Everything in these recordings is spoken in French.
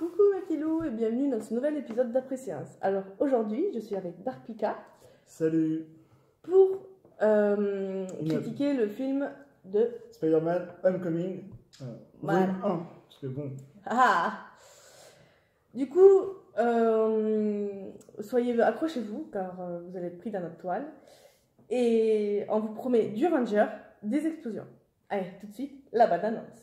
Coucou ma filou et bienvenue dans ce nouvel épisode d'Après-Séance. Alors aujourd'hui, je suis avec Dark Pika. Salut. Pour critiquer le film de Spider-Man Homecoming. Voilà. Volume 1. Parce que bon. Ah. Du coup, accrochez-vous car vous allez être pris dans notre toile. Et on vous promet du Ranger, des explosions. Allez, tout de suite, la bande-annonce.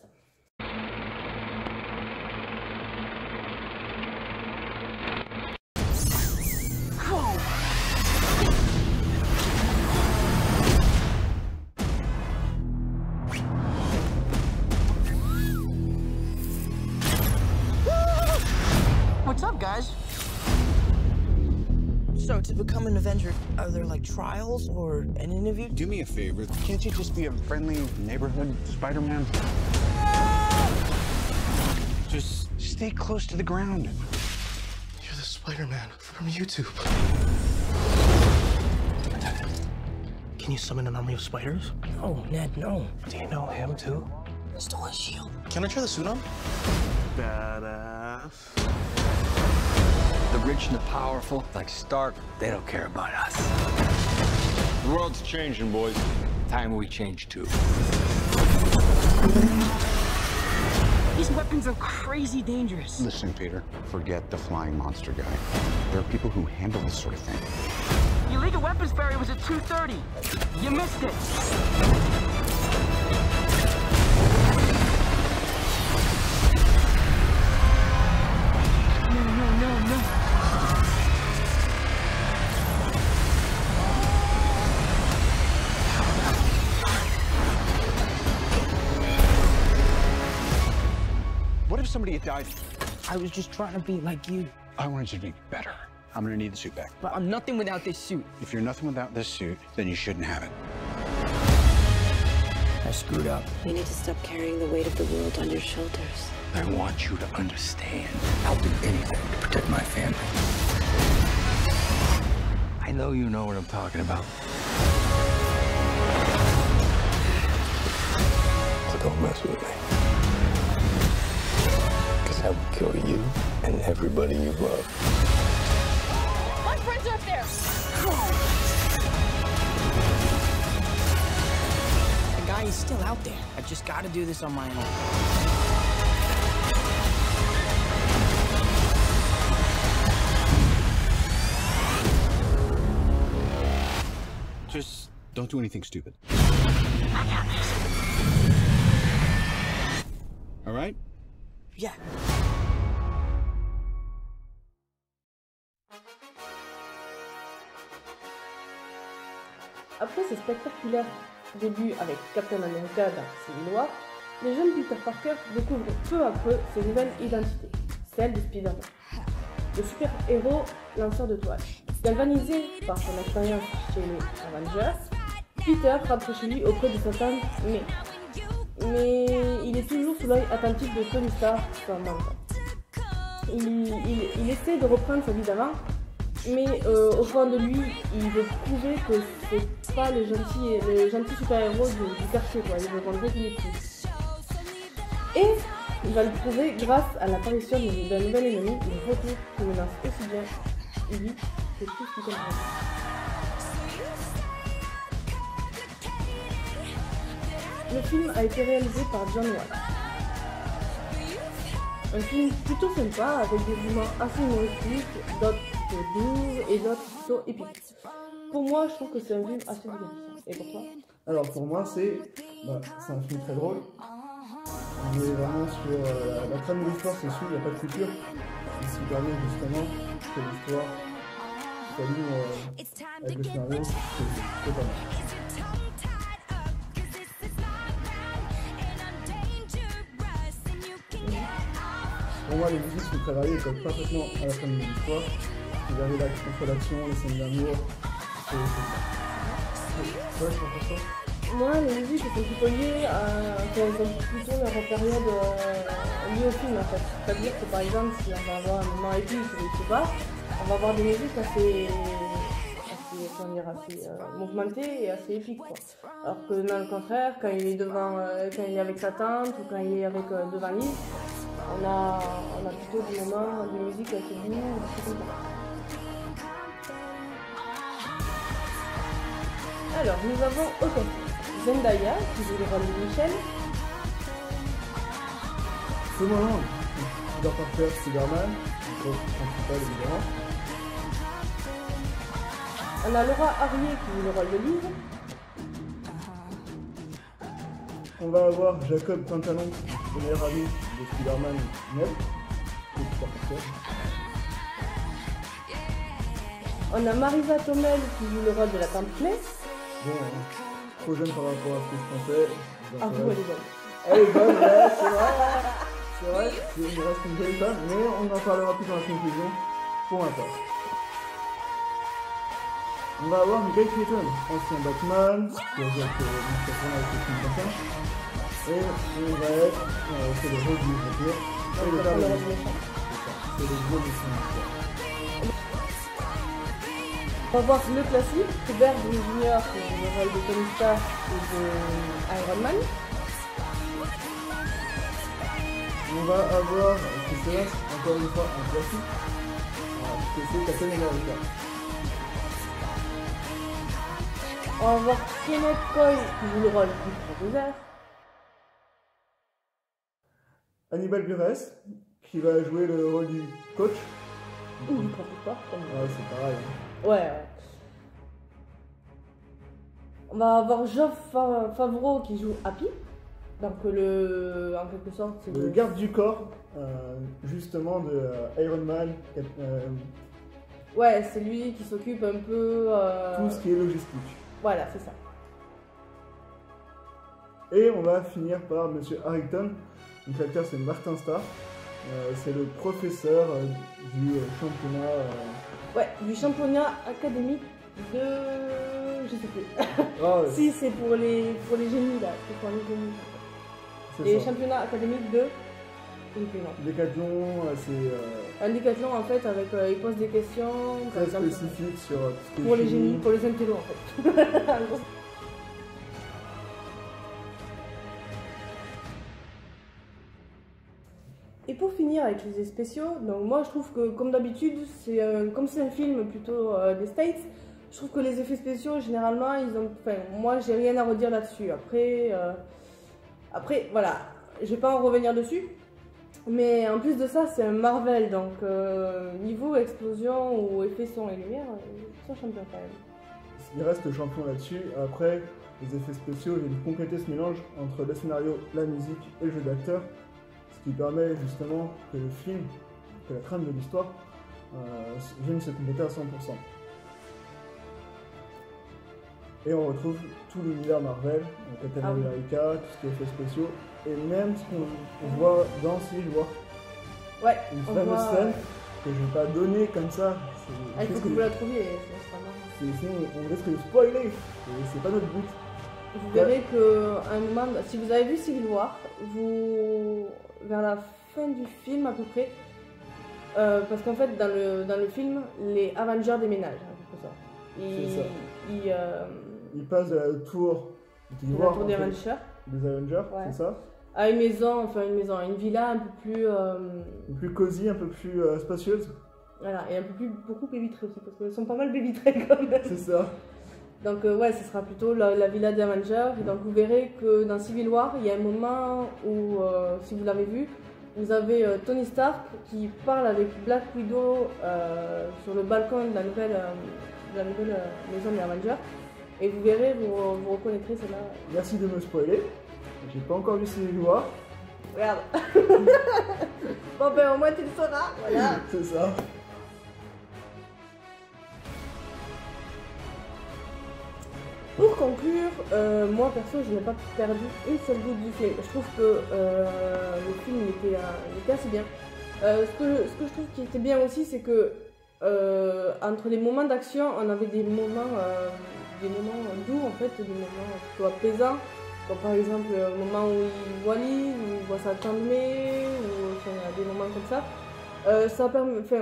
What's up, guys? So, to become an Avenger, are there like trials or an interview? Do me a favor. Can't you just be a friendly neighborhood Spider-Man? Just stay close to the ground. You're the Spider-Man from YouTube. Can you summon an army of spiders? No, Ned, no. Do you know him too? Stole his shield. Can I try the suit on? Badass. The rich and the powerful, like Stark, they don't care about us. The world's changing, boys. Time we change too. These weapons are crazy dangerous. Listen, Peter, forget the flying monster guy. There are people who handle this sort of thing. The illegal weapons barrier was at 2:30. You missed it. No. What if somebody had died? I was just trying to be like you. I wanted you to be better. I'm gonna need the suit back. But I'm nothing without this suit. If you're nothing without this suit, then you shouldn't have it. I screwed up. You need to stop carrying the weight of the world on your shoulders. I want you to understand. I'll do anything to protect my family. I know you know what I'm talking about. So don't mess with me. Because I will kill you and everybody you love. My friends are up there! The guy is still out there. I just gotta do this on my own. Just don't do anything stupid. I got this. All right? Yeah. Après ce spectaculaire début avec Captain America dans Civil War, les jeunes Peter Parker découvrent peu à peu ses nouvelles identités, celle de Spider-Man. Le super-héros lanceur de toile. Galvanisé par son expérience chez les Avengers, Peter rentre chez lui auprès de sa tante May. Mais il est toujours sous l'œil attentif de Tony Stark, son mentor. Il essaie de reprendre sa vie d'avant, mais au fond de lui, il veut prouver que c'est pas le gentil super-héros du quartier, quoi. Il veut montrer qu'il est plus. Et il va le prouver grâce à l'apparition d'un nouvel ennemi, une retour qui menace aussi bien lui que tout ce qui comprend. Le film a été réalisé par John Watts. Un film plutôt sympa avec des moments assez humoristiques, d'autres plutôt doux et d'autres plutôt épiques. Pour moi, je trouve que c'est un film assez divertissant. Et pour toi? Alors pour moi, c'est un film très drôle. On est vraiment sur la trame de l'histoire, c'est sûr, il n'y a pas de futur. Ce qui permet justement que l'histoire s'aligne avec le scénario, c'est pas mal. Pour moi, les musiques sont très variées, elles collent parfaitement à la trame de l'histoire. Vous avez entre l'action, les scènes d'amour, c'est ça. Ouais, je pense ça. Moi, les musiques sont plutôt liées à leur période liée au film en fait. C'est-à-dire que par exemple, si on va avoir un moment épique ou je sais pas, on va avoir des musiques assez mouvementées et assez épiques, quoi. Alors que dans le contraire, quand il est avec sa tante ou quand il est devant lui, on a plutôt des moments de musique assez doux, des choses comme ça. Alors, nous avons au casting Zendaya, qui joue le rôle de Michelle. Ce moment, Peter Parker, Spider-Man, le rôle principal évidemment. On a Laura Harrier qui joue le rôle de Liv. On va avoir Jacob Pantalon, le meilleur ami de Spider-Man, Ned, et Peter Parker. On a Marisa Tomei qui joue le rôle de la tante May. Bon, trop jeune par rapport à ce que je pensais. Ah, vous, elle est bonne. Elle est bonne, ouais, c'est vrai. C'est vrai, il reste une jolie femme, mais on en parlera plus dans la conclusion pour ma part. On va avoir Michael Keaton, ancien Batman, qui a joué avec le film Batman. Et on va être, c'est le rôle du Joker. Et le père de l'histoire. C'est le gros méchant de l'histoire. On va voir le classique, Robert Downey Jr. qui joue le rôle de Tony Stark et de Iron Man. On va avoir Chris Evans, encore une fois un classique, que c'est Captain America. On va voir Kenneth Coy qui joue le rôle du professeur. Hannibal Buress, qui va jouer le rôle du coach. Ou du professeur, comme Ouais, c'est pareil. Ouais. On va avoir Geoff Favreau qui joue Happy. Donc en quelque sorte, c'est Le garde du corps, justement, de Iron Man, ouais, c'est lui qui s'occupe un peu... tout ce qui est logistique. Voilà, c'est ça. Et on va finir par Monsieur Harrington. Donc l'acteur c'est Martin Starr. C'est le professeur du championnat. Ouais, du championnat académique de... je sais plus. Ah, ouais, Si, c'est pour les génies là, c'est pour les génies. c'est Les ça. championnats académiques de... je sais plus, non. Décathlon, c'est Un décathlon en fait, avec il pose des questions, par très exemple, spécifique sur tout ce qui est pour les chimie. génies, pour les intellos en fait. En gros. Et pour finir avec les effets spéciaux, donc moi je trouve que comme d'habitude, comme c'est un film plutôt des States, je trouve que les effets spéciaux généralement, moi j'ai rien à redire là-dessus. Après voilà, je vais pas en revenir dessus. Mais en plus de ça, c'est un Marvel, donc niveau explosion ou effet son et lumière, ils sont champions quand même. Il reste champion là-dessus. Après, les effets spéciaux viennent compléter ce mélange entre le scénario, la musique et le jeu d'acteur, ce qui permet justement que le film, que la trame de l'histoire vienne se compléter à 100%. Et on retrouve tout l'univers Marvel, Captain America, tout ce qui est effets spéciaux, et même ce qu'on voit dans Civil War. Ouais, Une on fameuse voit, scène que je vais pas donner comme ça. il faut que vous la trouviez, c'est pas mal. Sinon on risque de spoiler, et c'est pas notre but. Vous verrez qu'à un moment, si vous avez vu Civil War, vers la fin du film à peu près, parce qu'en fait dans le film, les Avengers déménagent, en quelque sorte. C'est ça. Il passe de la tour La tour des Avengers. Des Avengers, Ouais. c'est ça. À une maison, une villa un peu plus... plus cosy, un peu plus spacieuse. Voilà, et un peu plus, beaucoup baby-vitrées aussi, parce qu'elles sont pas mal baby-vitrées quand même. C'est ça. Donc ouais, ce sera plutôt la villa des Avengers. Et donc vous verrez que dans Civil War, il y a un moment où, si vous l'avez vu, vous avez Tony Stark qui parle avec Black Widow sur le balcon de la nouvelle maison des Avengers. Et vous verrez, vous reconnaîtrez celle-là. Merci de me spoiler. J'ai pas encore vu Civil War. Regarde. Bon ben au moins tu le sauras, voilà. C'est ça. Pour conclure, moi perso je n'ai pas perdu une seule goutte du film. Je trouve que le film était assez bien. Ce que je trouve qui était bien aussi, c'est que entre les moments d'action, on avait des moments doux en fait, des moments plutôt apaisants. Comme par exemple le moment où il voit Liz, où il voit sa tante May, ou des moments comme ça.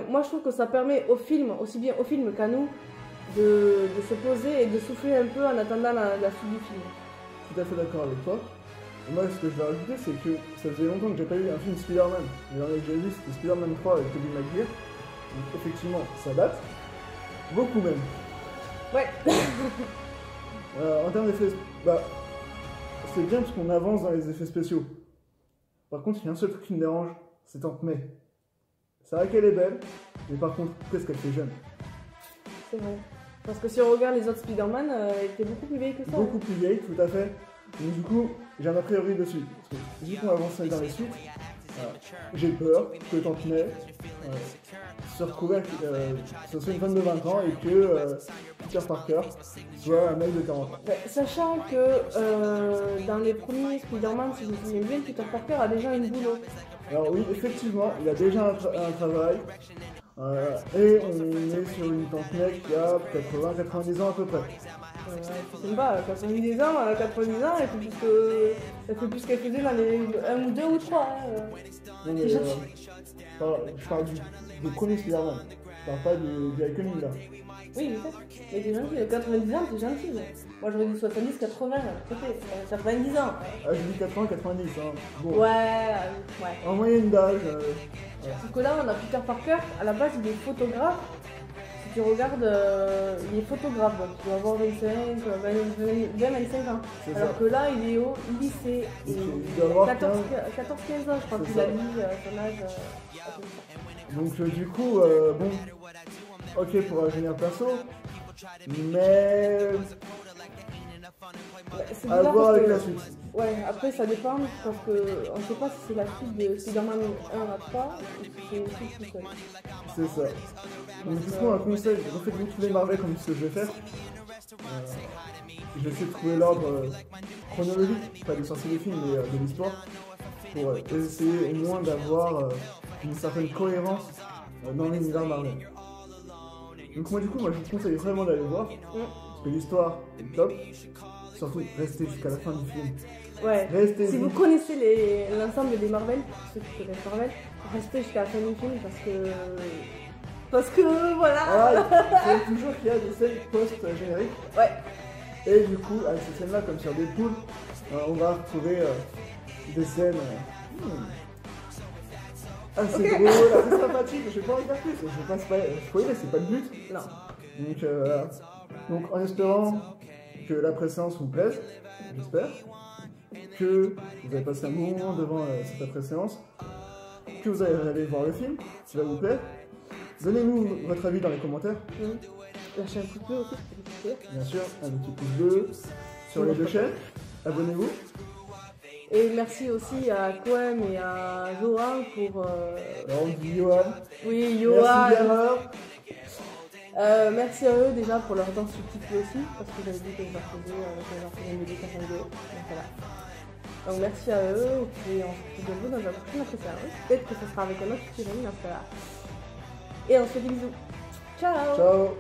Moi je trouve que ça permet au film, aussi bien au film qu'à nous, de se poser et de souffler un peu en attendant la suite du film. Tout à fait d'accord avec toi. Moi, ce que je vais rajouter, c'est que ça faisait longtemps que j'ai pas eu un film Spider-Man. Le dernier que j'ai vu, c'était Spider-Man 3 avec Tobey Maguire. Donc effectivement, ça date. Beaucoup même. Ouais. En termes d'effets, bah, c'est bien parce qu'on avance dans les effets spéciaux. Par contre, il y a un seul truc qui me dérange, c'est Tante May. C'est vrai qu'elle est belle, mais par contre, qu'est-ce qu'elle fait jeune? C'est vrai. Parce que si on regarde les autres Spider-Man, elle était beaucoup plus vieille que ça. Beaucoup plus vieille, tout à fait. Donc du coup, j'ai un a priori dessus. Parce que vu qu'on avance dans les suites, j'ai peur que Tante May se retrouve ce soit une femme de 20 ans et que Peter Parker soit un mec de 40 ans. Sachant que dans les premiers Spider-Man, si je me souviens bien, Peter Parker a déjà une boulot. Alors oui, effectivement, il a déjà un travail. Et on est sur une Tante May qui a 80-90 ans à peu près. Je sais pas, 90 ans, 90 ans, elle fait plus qu'elle faisait dans les 1 ou 2 ou 3. Non, mais, je parle du premier Spider-Man. Je parle pas du Iconic là. Oui, je sais. Mais t'es gentil, 90 ans, t'es gentil. Moi j'aurais dit 70, 80, peut-être, 90 ans. Ah, je dis 80, 90. Hein. Bon. Ouais. En moyenne d'âge. Sauf que là, on a Peter Parker, à la base, il est photographe. Si tu regardes, il est photographe, donc il doit avoir 25 ans. Alors que là, il est au lycée. Et il doit avoir 14-15 ans, je crois qu'il a mis son âge. Donc du coup, bon, ok pour rajeunir perso, mais à voir avec la suite. Ouais, après ça dépend parce que on ne sait pas si c'est la suite de Spider-Man 1 à 3 ou si c'est une suite tout seul. C'est ça. Donc du coup un conseil, refaites-vous tous les Marvel comme ce que je vais faire. Je vais essayer de trouver l'ordre chronologique, pas du sens des films mais de l'histoire, pour essayer au moins d'avoir une certaine cohérence dans l'univers Marvel. Donc moi du coup, je vous conseille vraiment d'aller voir, parce que l'histoire est top. Surtout, restez jusqu'à la fin du film. Ouais, si vous connaissez l'ensemble des Marvel, ceux qui connaissent Marvel, restez jusqu'à la fin du film parce que voilà. C'est toujours qu'il y a des scènes post-génériques. Ouais. Et du coup, avec ces scènes-là, comme sur Deadpool, on va retrouver des scènes assez drôles, assez sympathiques. Je vais pas en dire plus, je vais pas spoiler, c'est pas le but. Non. Donc en espérant que la préséance vous plaise, j'espère, que vous avez passé un bon moment devant cette après-séance, que vous allez aller voir le film, s'il va vous plaire. Donnez-nous votre avis dans les commentaires. Lâchez un coup de pouce aussi, bien sûr, un petit pouce bleu sur les deux chaînes. Abonnez-vous. Et merci aussi à Quem et à Johan pour... Alors on dit Johan. Oui, Johan. Merci bien. Merci à eux déjà pour leur temps subtitré aussi, parce que j'avais dit que je leur faisais une dédicace en vidéo. Donc voilà. Donc merci à eux, et puis on se retrouve bientôt dans un prochain après-séance. Peut-être que ce sera avec un autre film dans ce cas-là. Et on se fait des bisous. Ciao. Ciao.